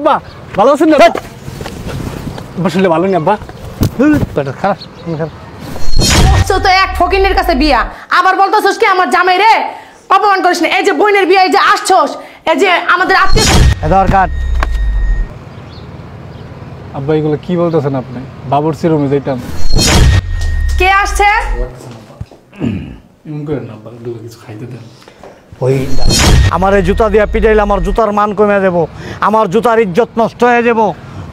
আব্বা ভালো আছেন না? বসলে ভালো নি আব্বা? খারাপ তো এক ফকিনের কাছে বিয়া, আবার বলতেছস কি আমার জামাই রে অপমান করিস না। এই যে বোনের বিয়া, এই যে আসছস, এই যে আমাদের আত্মীয় দরকার। আব্বা এগুলো কি বলতেছেন আপনি? বাবুর্চি রুমে যাইতাম। কে আসছে? এমন করেন না আব্বা, কিছু খাইতে দেন। ওই আমার এই জুতা দিয়া পিটাইলে আমার জুতার মান কমে দেব, আমার জুতার ইজ্জত নষ্ট হয়ে যাব।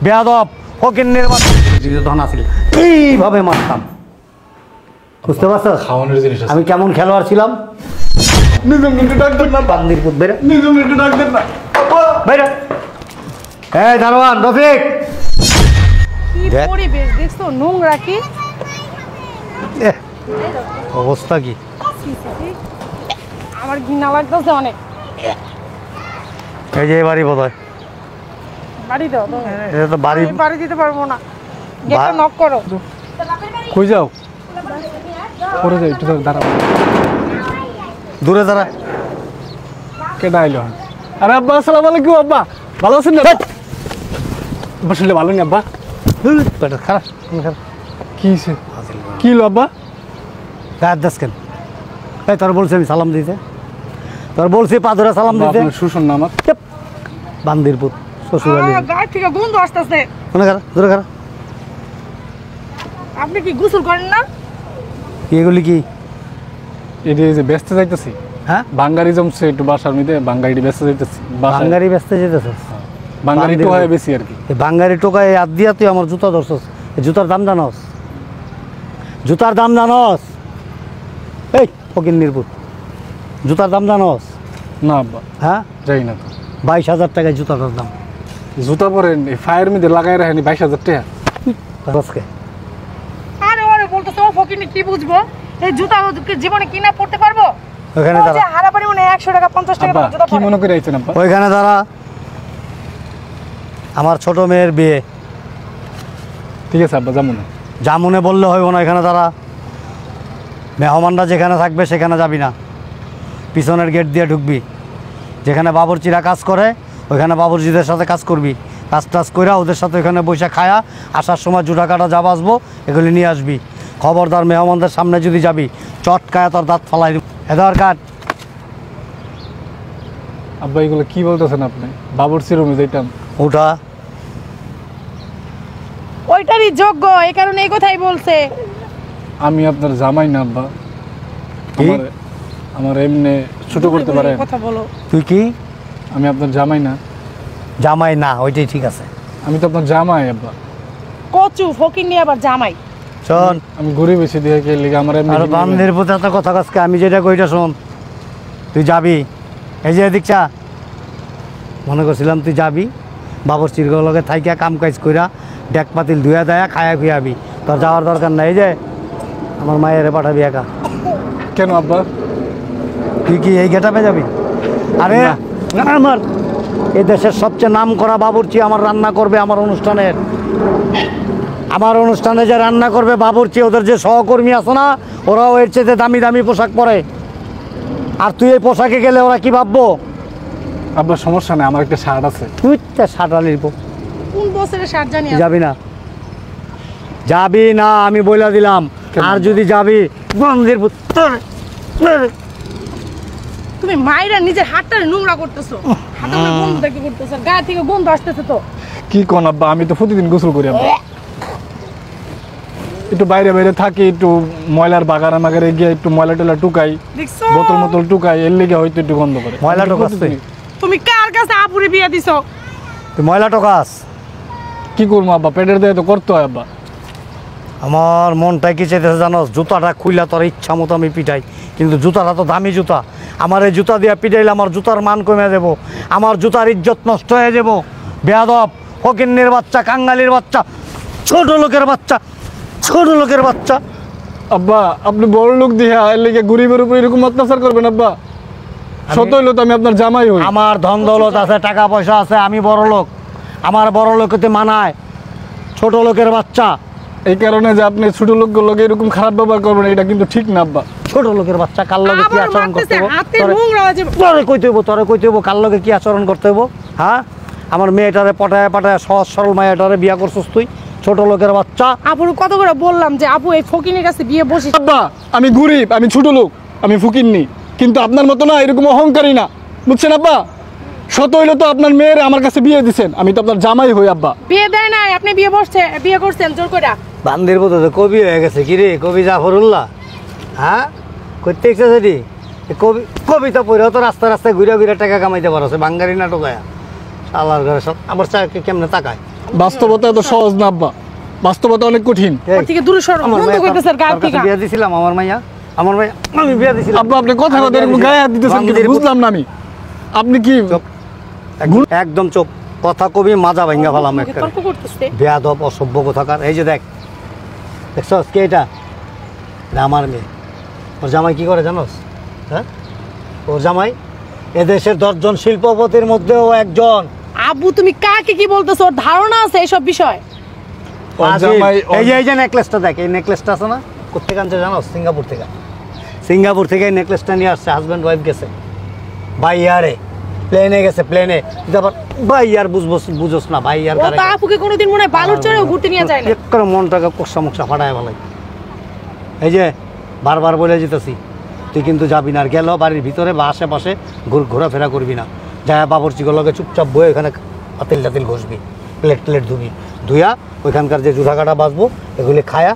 বেয়াদব ফকিন্নের ধন আছিল এইভাবে মারতাম, বুঝতে পারছো? খাওয়ানোর জিনিস আমি কেমন খেলোয়াড় ছিলাম। বান্দির পুত বেরা বেরা। এই দারোয়ান রফিক, কি পরিবেশ দেখছো, নোংরা কি অবস্থা কি? আমার ঘৃণা লাগতেছে অনেক। এই যে বাড়ি বোধহয় বাড়ি দাও, এটা তো বাড়ি। বাড়ি দিতে পারবো না, গেটটা নক করো। কই যাও? পরে যাই, একটু দাঁড়াও। দূরে দাঁড়া। কেডা আইলো? আরে আব্বা আসসালামু আলাইকুম। আব্বা ভালো আছেন না? বসলে ভালো নি আব্বা? খারাপ কি হইছে? কি হলো আব্বা? গায়ের দাস কেন? তাই তোর বলছি আমি সালাম দিতে, তোর বলছি পাদরে সালাম দিতে। শুশুন না আমার বান্দির পুত শ্বশুর বাড়ি। গায়ে থেকে গন্ধ আসতেছে। মনে কর দূরে কর। আপনি কি গোসল করেন না? এগুলি কি? এটি যে ব্যস্ত যাইতেছি। হ্যাঁ বাঙ্গারি জমছে একটু বাসার মধ্যে, বাঙ্গারিটি ব্যস্ত যাইতেছি। বাঙ্গারি ব্যস্ত যেতেছস? বাঙ্গারি তো হয় বেশি আর কি। এই বাঙ্গারি টোকায় হাত দিয়া তুই আমার জুতা ধরছস। এই জুতার দাম জানস? জুতার দাম জানস? এই ফকির নির্বুত, জুতার দাম জানস? না আব্বা হ্যাঁ যাই না তো। 22,000 টাকায় জুতাটার দাম। জুতা পরেন এই ফায়ার মধ্যে লাগাই রাখেনি 22,000 টাকা। আজকে আরে ওরে বলতেছো ফকিনি, কি বুঝবো? এই জুতা জীবনে কিনা পড়তে পারবো? ওইখানে ওই যে দাঁড়া, হারা পরিমাণে 100 টাকা 50 টাকা আব্বা দামের জুতা কি পরে। মনে করে আইছেন আব্বা? ওইখানে দাঁড়া। আমার ছোট মেয়ের বিয়ে। ঠিক আছে আব্বা যাবো না। যা মনে বললে হইব না, এখানে দাঁড়া। মেহমানরা যেখানে থাকবে সেখানে যাবি না, পিছনের গেট দিয়ে ঢুকবি। যেখানে বাবুর্চিরা কাজ করে ওইখানে বাবুর্চিদের সাথে কাজ করবি। কাজ টাজ করে ওদের সাথে ওইখানে বসে খায়া আসার সময় জুটা কাটা যা বাঁচবো এগুলি নিয়ে আসবি। খবরদার মেহমানদের সামনে যদি যাবি চটকায়া তোর দাঁত ফালাই দিব। হেদার কাট। আব্বা এগুলো কি বলতেছেন আপনি? বাবুর্চি রুমে যাইতাম। ওটা ওইটারই যোগ্য, এই কারণে এই কথাই বলছে। আমি আপনার জামাই না আব্বা। কি? আমার এমনি ছোট করতে পারেন? কথা বলো। তুই কি আমি আপনার জামাই না। জামাই না? ওইটাই ঠিক আছে। আমি তো আপনার জামাই আব্বা। কচু ফকিনি আবার জামাই। শোন, আমি ঘুরে বেশি দিয়ে কে লিগে আমার এমনি আর বান্ধের প্রতি এত কথা কাজকে আমি যেটা কইটা শোন। তুই যাবি, এই যে এদিক চা। মনে করছিলাম তুই যাবি বাবুর্চির লগে থাইকা কাম কাজ কইরা ডেক পাতিল ধুয়া দেয়া খায়া খুয়াবি। তোর যাওয়ার দরকার নাই। এই যে আমার মায়ের পাঠাবি একা। কেন আব্বা? তুই কি এই গেটাপে যাবি? আরে না। আমার এই দেশের সবচেয়ে নাম করা বাবুর্চি আমার রান্না করবে আমার অনুষ্ঠানের। আমার অনুষ্ঠানে যে রান্না করবে বাবুর্চি, ওদের যে সহকর্মী আছে না, ওরাও এর চেয়ে দামি দামি পোশাক পরে। আর তুই এই পোশাকে গেলে ওরা কি ভাববো? আব্বা সমস্যা নেই, আমার একটা শার্ট আছে। তুই শার্ট আনিব। কোন বছরের শার্ট জানি? যাবি না? যাবি না আমি বইলা দিলাম। আর যদি যাবি বন্ধের তুমি মাইরা নিজের হাতটা নোংরা করতেছো। হাতে করে গন্ধ দেখতে করতেছো, গায়ে থেকে গন্ধ আসতেছে। তো কি কোন আব্বা? আমি তো প্রতিদিন গোসল করি আব্বা। একটু বাইরে বাইরে থাকি, একটু ময়লার বাগারে মাগারে গিয়ে একটু ময়লা টয়লা টুকাই, দেখছো? বোতল মোতল টুকাই, এর লেগে হয়তো একটু গন্ধ করে। ময়লা টোকাস তুই? তুমি কার কাছে আপুরে বিয়ে দিছো? তুই ময়লা টোকাস? কি করবো আব্বা, পেটের দেয় তো করতে হয় আব্বা। আমার মনটাই কি চাইতেছে জানো? জুতাটা খুইলা তোর ইচ্ছা মতো আমি পিটাই, কিন্তু জুতাটা তো দামি জুতা। আমার এই জুতা দিয়ে পিটাইলে আমার জুতার মান কমে যাব, আমার জুতার ইজ্জত নষ্ট হয়ে যাব। বেয়াদব ফকিন্নির বাচ্চা, কাঙ্গালির বাচ্চা, ছোট লোকের বাচ্চা, ছোট লোকের বাচ্চা। আব্বা আপনি বড় লোক দিয়ে এর লেগে গরিবের উপর এরকম অত্যাচার করবেন আব্বা? সত হইলো তো আমি আপনার জামাই হই। আমার ধন দৌলত আছে, টাকা পয়সা আছে, আমি বড় লোক, আমার বড় লোকতে মানায়। ছোট লোকের বাচ্চা। এই কারণে যে আপনি ছোট লোকগুলোকে এরকম খারাপ ব্যবহার করবেন, এটা কিন্তু ঠিক না আব্বা। ছোট লোকের বাচ্চা, কার লগে কি আচরণ করতে হইব? হাতে নোংরা আছে। তোরে কইতে হইব, তোরে কইতে হইব কার লগে কি আচরণ করতে হইব। হ্যাঁ, আমার মেয়েটারে পটায় পাটায় সহজ সরল মায়াটারে বিয়া করছিস তুই, ছোট লোকের বাচ্চা। আপুর কত করে বললাম যে আপু এই ফকিনের কাছে বিয়ে বসি। আব্বা আমি গরিব, আমি ছোট লোক, আমি ফকিন্নি, কিন্তু আপনার মতো না এরকম অহংকারী না, বুঝছেন আব্বা? শত হইলে তো আপনার মেয়ের আমার কাছে বিয়ে দিছেন, আমি তো আপনার জামাই হই আব্বা। বিয়ে দেয় নাই, আপনি বিয়ে করছেন জোর করে। বান্দির মতো তো কবি হয়ে গেছে কি রে, কবি জাফরুল্লাহ। হ্যাঁ করতে ইচ্ছা সেটি কবি, কবিতা পড়েও তো রাস্তায় রাস্তায় ঘুরে ঘুরে টাকা কামাইতে পারছে, বাঙ্গারি নাটক আয়া শালার ঘরে সব। আবার চাকরি কেমনে তাকায়? বাস্তবতা এত সহজ না আব্বা, বাস্তবতা অনেক কঠিন। ওর থেকে দূরে সরো, বন্ধ করতেছেন গাল থেকে। বিয়ে দিছিলাম আমার মাইয়া, আমার মাইয়া আমি বিয়ে দিছিলাম। আব্বা আপনি কথা কথা এরকম গায়ে হাত দিতেছেন কেন? বুঝলাম না আমি। আপনি কি একদম চুপ, কথা কবি মাজা ভাঙ্গা ফেলাম একটা। তর্ক করতেছে বেয়াদব অসভ্য কোথাকার। এই যে দেখ, দেখছস কে এটা? এটা আমার মেয়ে। ওর জামাই কি করে জানোস? হ্যাঁ, ওর জামাই এদেশের 10 জন শিল্পপতির মধ্যেও একজন। আব্বু তুমি কাকে কি বলতেছো? ওর ধারণা আছে এইসব বিষয়। এই যে নেকলেসটা দেখ, এই নেকলেসটা আছে না, কোথেকে আনছে জানোস? সিঙ্গাপুর থেকে। সিঙ্গাপুর থেকে এই নেকলেসটা নিয়ে আসছে, হাজব্যান্ড ওয়াইফ গেছে বাই ইয়ারে, প্লেনে গেছে, প্লেনে। আবার বাই ইয়ার বুঝোস না? বাই ইয়ার ও তো আপুকে কোনোদিন মনে হয় বালুর চড়েও ঘুরতে নিয়ে যায় না। করে মনটাকে কোষা মুখসা ফাটায় বলে। এই যে বারবার বলে যেতেছি, তুই কিন্তু যাবি না। আর গেল বাড়ির ভিতরে বা আশেপাশে ঘোরাফেরা করবি না। যা বাবরচিগুলোকে চুপচাপ বয়ে ওখানে পাতিল টাতিল ঘষবি, প্লেট ধুবি, ধুইয়া ওইখানকার যে জুধা কাটা বাঁচবো এগুলি খায়া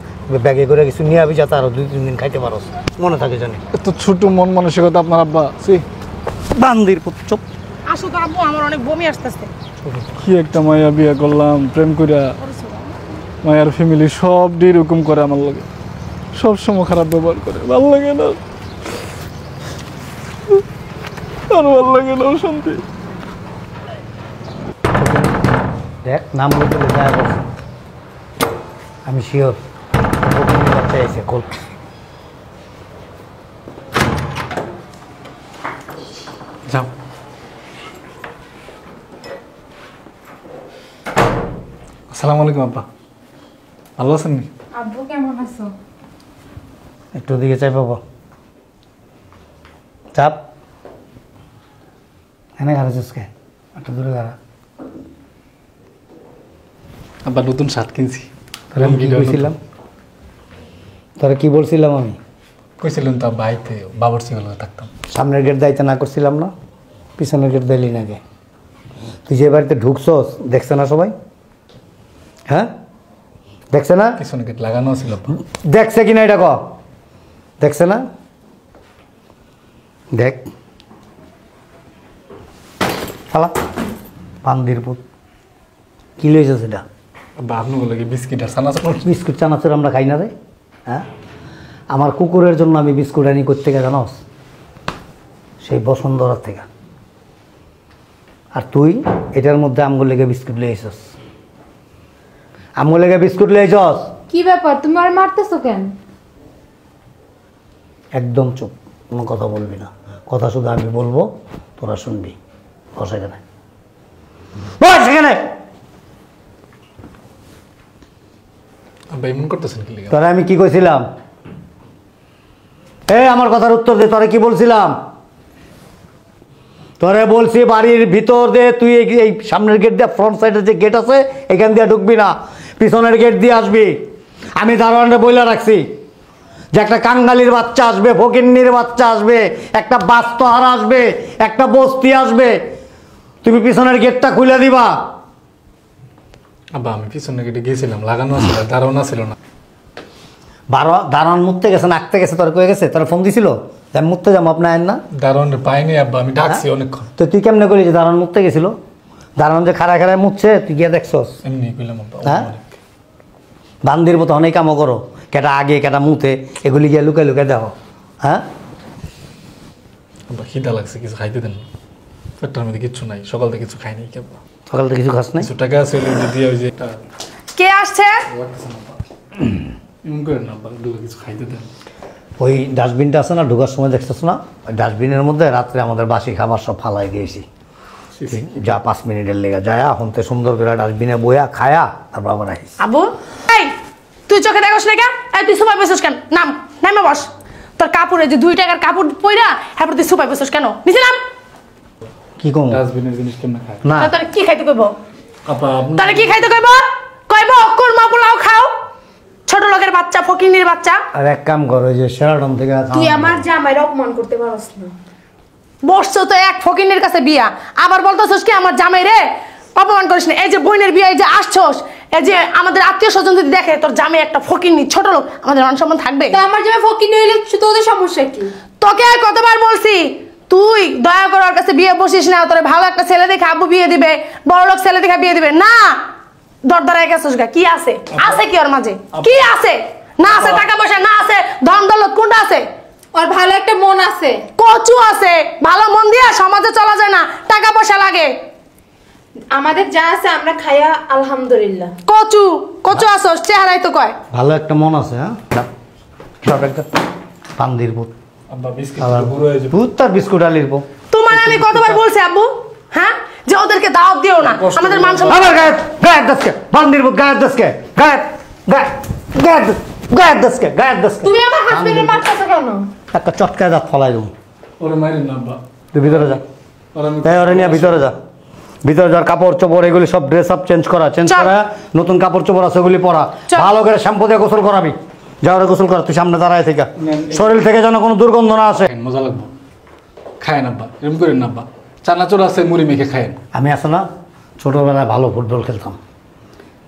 ব্যাগে করে কিছু নিয়ে আবি, যাতে আরো 2-3 দিন খাইতে পারোস, মনে থাকে জানি। এত ছোট মন মানসিকতা আপনার আব্বা। বান্দির চুপ। আসো তো আব্বু, আমার অনেক বমি আসতেছে। কি একটা মায়া বিয়ে করলাম, প্রেম কইরা। মায়ার ফ্যামিলি সব এরকম করে আমার লাগে, সব সময় খারাপ ব্যবহার করে, ভালো লাগে না আর, ভালো লাগে না শান্তি। দেখ নাম বলতে যায় বলছে, আমি শিওর বাচ্চা এসে খোল। যাও। আসসালামু আলাইকুম আব্বা, ভালো আছেন নি? আব্বু কেমন আছো? একটু দিকে চাই পাবো, চাপ এনে ঘাড়ে চুসকে, একটু দূরে ঘাড়া। আব্বা নতুন শার্ট কিনছি। তাহলে আমি কি কইছিলাম? তোরা কি বলছিলাম আমি? কইছিলেন তো আব্বা আইতে বাবরচিগুলো থাকতাম। সামনের গেট দাইতে না করছিলাম না? পিছনের গেট দিলি নাকি? তুই যে বাড়িতে ঢুকছস দেখছে না সবাই? হ্যাঁ দেখছে না? পিছনে গেট লাগানো ছিল আব্বা। দেখছে কিনা এটা ক? দেখছে না? দেখ শালা বান্দির পুত, কি লইছে সেটা? আব্বা আপনি বলে কি বিস্কিট আর চানাচুর? বিস্কুট চানাচুর আমরা খাই না রে। হ্যাঁ, আমার কুকুরের জন্য আমি বিস্কুট আনি করতে গেলে জানোস, সেই বসুন্ধরার থেকে। আর তুই এটার মধ্যে আমগুলো লেগে বিস্কুট লইছস, আমগুলো লেগে বিস্কুট লইছস। কি ব্যাপার, তুমি আর মারতেছো কেন? একদম চুপ, কোনো কথা বলবি না। কথা শুধু আমি বলবো, তোরা শুনবি। বস এখানে, বস এখানে। আব্বা এমন করতেছেন কি লিগা? তোরা আমি কি কইছিলাম? আমার কথার উত্তর দে। তোরা কি বলছিলাম? তোরে বলছি বাড়ির ভিতর দে, তুই এই সামনের গেট দিয়ে, ফ্রন্ট সাইডের যে গেট আছে এখান দিয়ে ঢুকবি না, পিছনের গেট দিয়ে আসবি। আমি দারোয়ানরে বইলা রাখছি যে একটা কাঙ্গালির বাচ্চা আসবে, ফকিন্নির বাচ্চা আসবে, একটা বাস্তহারা আসবে, একটা বস্তি আসবে, তুমি পিছনের গেটটা খুলে দিবা। আব্বা আমি পিছনে গেটে গেছিলাম, লাগানো ছিল, ধারণা ছিল না। দারোয়ান মুততে গেছে, নাকতে গেছে, তোর কয়ে গেছে? তোর ফোন দিছিল আমি মুততে যাবো আপনার আইন না? দারোয়ানের পাইনি আব্বা, আমি ডাকছি অনেকক্ষণ। তো তুই কেমনে করলি যে দারোয়ান মুততে গেছিল? দারোয়ান যে খাড়ায় খাড়ায় মুতছে, তুই গিয়ে দেখছস? এমনি কইলাম আব্বা। হ্যাঁ, বান্দির মতো অনেক কামও করো, কেটা আগে কেটা মুতে, এগুলি গিয়ে লুকায় লুকায় দেখো। হ্যাঁ আব্বা খিদা লাগছে, কিছু খাইতে দেন না, পেটটার মধ্যে কিচ্ছু নাই, সকাল থেকে কিছু খাই নাই কি আব্বা। সকাল থেকে কিছু খাস নাই? কিছু টাকা আছে ওই দিয়ে ওই যে একটা কে আসছে? এমন করেন না আব্বা, দুটো কিছু খাইতে দেন। ওই ডাস্টবিনটা আছে না, ঢোকার সময় দেখছিস না? ওই ডাস্টবিনের মধ্যে রাত্রে আমাদের বাসি খাবার সব ফালাই দিয়েছি। যা 5 মিনিটের লেগে যায়, হন্তে সুন্দর করে ডাস্টবিনে বইয়া খায়া তারপর আবার আসিস। আবু এই তুই চোখে দেখোস না কেন? এই তুই সুপাই বসছিস কেন? নামে বস। তোর কাপড়ে যে 2 টাকার কাপড় পইরা হ্যাঁ তুই সুপাই বসছিস কেন? নিচে নাম। কি কম ডাস্টবিনের জিনিস কেমন খায় না তাহলে কি খাইতে কইব আপা আপনি তাহলে কি খাইতে কইব কইব কুরমা পোলাও খাও ছোট লোকের বাচ্চা ফকিনির বাচ্চা আর এক কাম কর ওই যে সেরাটন থেকে তুই আমার জামাইর অপমান করতে পারস না। বসছো তো এক ফকিনের কাছে বিয়া আবার বলতেছস কি আমার জামাই রে অপমান করিস না এই যে বোনের বিয়া এই যে আসছস এই যে আমাদের আত্মীয় স্বজন যদি দেখে তোর জামাই একটা ফকিনি ছোট লোক আমাদের মান সম্মান থাকবে তা আমার জামাই ফকির হইলে তোদের সমস্যা কি? তোকে আর কতবার বলছি তুই দয়া করে ওর কাছে বিয়ে বসিস না তোর ভালো একটা ছেলে দেখে আব্বু বিয়ে দিবে বড় লোক ছেলে দেখে বিয়ে দিবে না দরদারায় গেছিস গা কি আছে আছে কি ওর মাঝে কি আছে না আছে টাকা পয়সা না আছে ধন দৌলত কোনটা আছে ওর ভালো একটা মন আছে। কচু আছে ভালো মন দিয়া সমাজে চলা যায় না টাকা পয়সা লাগে আমাদের যা আছে আমরা খাইয়া আলহামদুলিল্লাহ। কচু কচু আসস চেহারাই তো কয় ভালো একটা মন আছে হ্যাঁ সব একটা পান্দির পুত আব্বা বিস্কিট আবার পুরো হয়ে যাবে পুত তার বিস্কুট আলির পো তোমার আমি কতবার বলছি আব্বু হ্যাঁ যে ওদেরকে দাওয়াত দিও না আমাদের মান সম্মান আমার গায়ে গায়ের দশকে পান্দির পুত গায়ের দশকে গায়ের গায়ে গায়ের গায়ের দশকে গায়ের দশকে তুমি আমার হাজবেন্ডের মারতেছো কেন? একটা চটকায় দাঁত ফলাই দেবো ওরে মাইরেন না আব্বা তুই ভিতরে যা ওরে আমি তাই ওরে নিয়ে ভিতরে যা ভিতরে যাওয়ার কাপড় চোপড় এগুলি সব ড্রেস আপ চেঞ্জ করা চল। করা নতুন কাপড় চোপড় আছে ওগুলি পরা চল। ভালো করে শ্যাম্পু দিয়ে গোসল করাবি যা ওরে গোসল করা তুই সামনে দাঁড়ায় থেকে নেন, শরীর থেকে যেন কোনো দুর্গন্ধ না আসে খায়েন, মজা লাগবে খায়েন আব্বা এরকম করেন না আব্বা চানাচুর আছে মুড়ি মেখে খায়েন আমি আসে না ছোটোবেলায় ভালো ফুটবল খেলতাম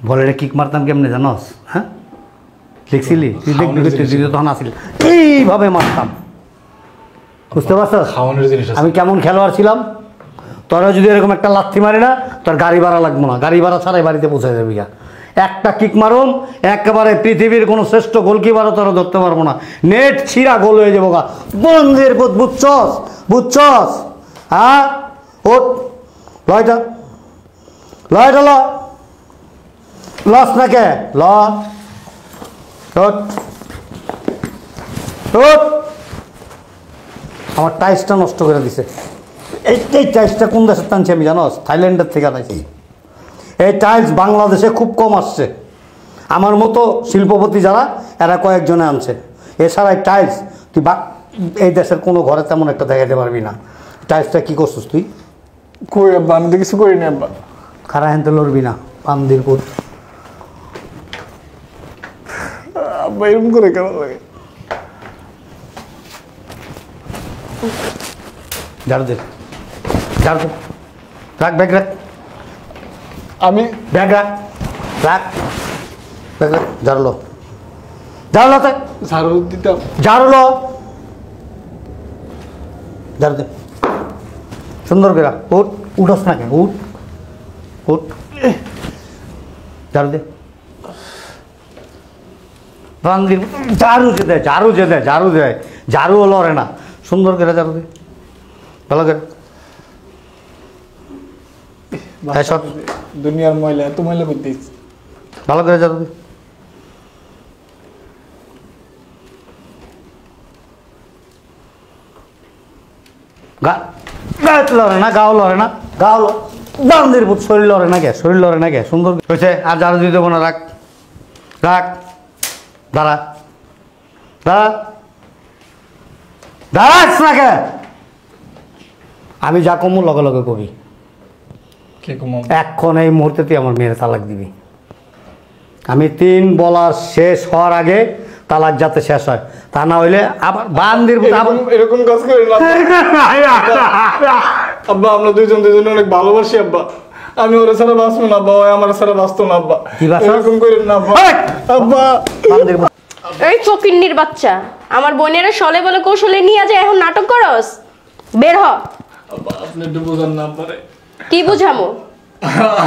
বলের কিক মারতাম কেমনে জানোস হ্যাঁ দেখছিলি তুই দেখবি তুই তখন আসিল এইভাবে মারতাম বুঝতে পারছো খাওয়ানোর জিনিস আছে আমি কেমন খেলোয়াড় ছিলাম তোরা যদি এরকম একটা লাথি মারি না তোর গাড়ি ভাড়া লাগবো না গাড়ি ভাড়া ছাড়াই বাড়িতে পৌঁছে যাবি গা একটা কিক মারুম একেবারে পৃথিবীর কোনো শ্রেষ্ঠ গোলকিপারও তোরা ধরতে পারবো না নেট ছিঁড়া গোল হয়ে যাবো গা বন্ধের পুত বুঝছস বুঝছস হ্যাঁ ওট লয়টা লয়টা ল লস না কে ল ওট ওট আমার টাইলসটা নষ্ট করে দিছে এই টাইলসটা কোন দেশের টানছি আমি জানোস থাইল্যান্ডের থেকে আনাইছি এই টাইলস বাংলাদেশে খুব কম আসছে আমার মতো শিল্পপতি যারা এরা কয়েকজনে আনছে এছাড়া এই টাইলস তুই এই দেশের কোনো ঘরে তেমন একটা দেখাতে পারবি না টাইলসটা কী করছিস তুই কই আব্বা আমি তো কিছু করিনি আব্বা খারা হেনতে লড়বি না পান্দির পুত আব্বা এরকম করে কেমন লাগে ঝাড়ু দে ঝাড়ু দে রাখ ব্যাগ রাখ আমি ব্যাগ রাখ রাখ ব্যাগ রাখ ঝাড়ু লো ঝাড়ু লো তাই ঝাড়ু দিতাম ঝাড়ু লো ঝাড়ু দে সুন্দর করে রাখ উঠ উঠোস না কেন উঠ উঠ ঝাড়ু দে বান্দির ঝাড়ু যে দেয় ঝাড়ু যে দেয় ঝাড়ু দেয় ঝাড়ুও লড়ে না সুন্দর করে ঝাড়ু দে ভালো করে হ্যাঁ সব দুনিয়ার ময়লা এত ময়লা করতে ভালো করে ঝাড়ু দে গায়ে লড়ে না গাও লড়ে না গাও বান্দির পুত শরীর লড়ে না কে শরীর লড়ে না কে সুন্দর হয়েছে আর ঝাড়ু দিয়ে দেবো না রাখ রাখ দাঁড়া দাঁড়া দাঁড়াস না কে আমি যা কমু লগে লগে কবি কে কমাম এখন এই মুহূর্তে তুই আমার মেয়ের তালাক দিবি আমি 3 বলা শেষ হওয়ার আগে তালাক যাতে শেষ হয় তা না হইলে আবার বান্দির এরকম কাজ করেন না আব্বা আমরা দুজন অনেক ভালোবাসি আব্বা আমি ওরা ছাড়া বাঁচবো না আব্বা ওই আমার ছাড়া বাঁচতো না আব্বা কি বাঁচো? এরকম করেন না আব্বা আব্বা বান্দির এই ফকিন্নির বাচ্চা আমার বোনেরা সলে বলে কৌশলে নিয়ে যায় এখন নাটক করস বের হ আব্বা আপনি একটু বোঝান না আব্বারে কি বুঝামো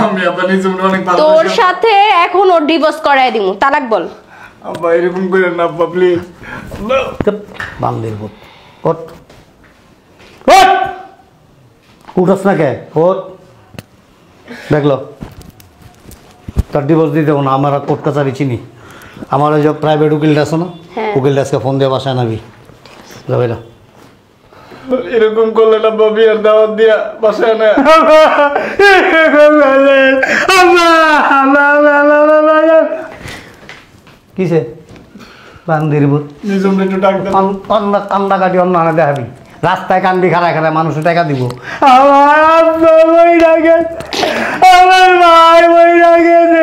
আমি আপনার নিজে অনেক তোর ভালোবাসি সাথে এখন ওর ডিভোর্স করায় দিমু তালাক বল আব্বা এরকম করেন না আব্বা প্লিজ বান্দির পুত ওঠ ওঠ উঠোস না কে ওঠ দেখলো তার ডিভোর্স দিয়ে দেবো না আমার আর কোর্ট কাছারি চিনি আমার ওই যে প্রাইভেট উকিলটা আছে না হ্যাঁ। উকিলটা আজকে ফোন দিয়ে বাসায় নাবি যাবে না এরকম করলেন আব্বা বিয়ের দাওয়াত দিয়া বাসায় না কিসে বান্দির পুত নিজম একটু ডাক দেন কান্দা কাটি অন্য আনে দেখাবি রাস্তায় কান্দি খারা খারা মানুষের টাকা দিব। আমার আব্বা মইরা গেছে, আমার ভাই মইরা গেছে,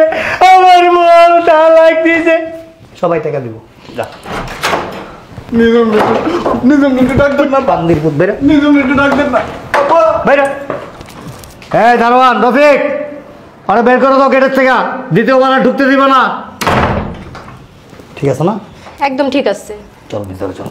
আমার বউ তালাক দিছে। সবাই টাকা দিব। যা নিজম একটু ডাকতেন না, বান্দির পুত বেরো, নিজম একটু ডাকতেন না। আব্বা, বেরো। এই দারোয়ান রফিক, আরে বের করে দাও গেটের থেকে, দ্বিতীয়বার আর ঢুকতে দিব না। ঠিক আছে না? একদম ঠিক আছে। চল ভিতরে চল।